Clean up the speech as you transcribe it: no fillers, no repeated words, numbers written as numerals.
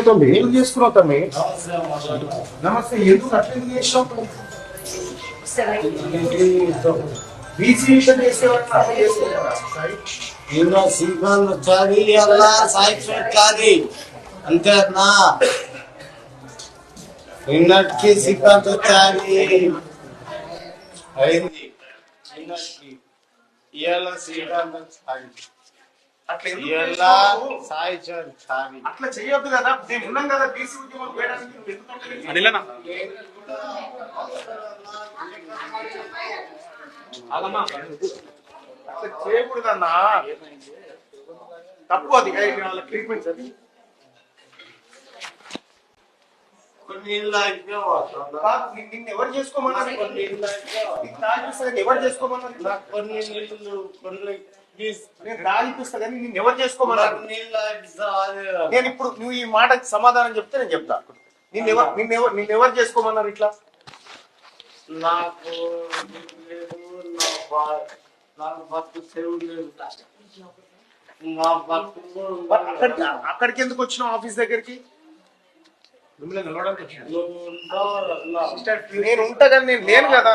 తమ్మి ఏం చేసుకున్నావు తమ్మి? నమస్తే. ఎందుకు అట్లా ఎందుకు చేసినావు? అంతే అన్నా నిన్నటికి శ్రీకాంత్ వచ్చాది అయింది. నిన్నటికి ఇవాళ శ్రీకాంత్ వచ్చాది, సాయి చావి. అట్లా చెయ్యొద్దు కదా. నేను ఉన్నాం కదా బీసీ ఉద్యమం చేయడానికి. అట్లా చేయకూడదన్నా, తప్పు అది. వాళ్ళ ట్రీట్మెంట్ అది నిన్ను ఎవరు చేసుకోమన్నారు? ఎవరు చేసుకోమన్నారు? నేను రాయిపిస్తా కానీ నిన్ను ఎవరు చేసుకోమన్నారు? నేను ఇప్పుడు నువ్వు ఈ మాటకి సమాధానం చెప్తే నేను చెప్తా. నిన్నెవరు చేసుకోమన్నారు ఇట్లా? నాకు అక్కడికి ఎందుకు వచ్చినావు? ఆఫీస్ దగ్గరికి నేను ఉంటా కానీ నేను లేను కదా.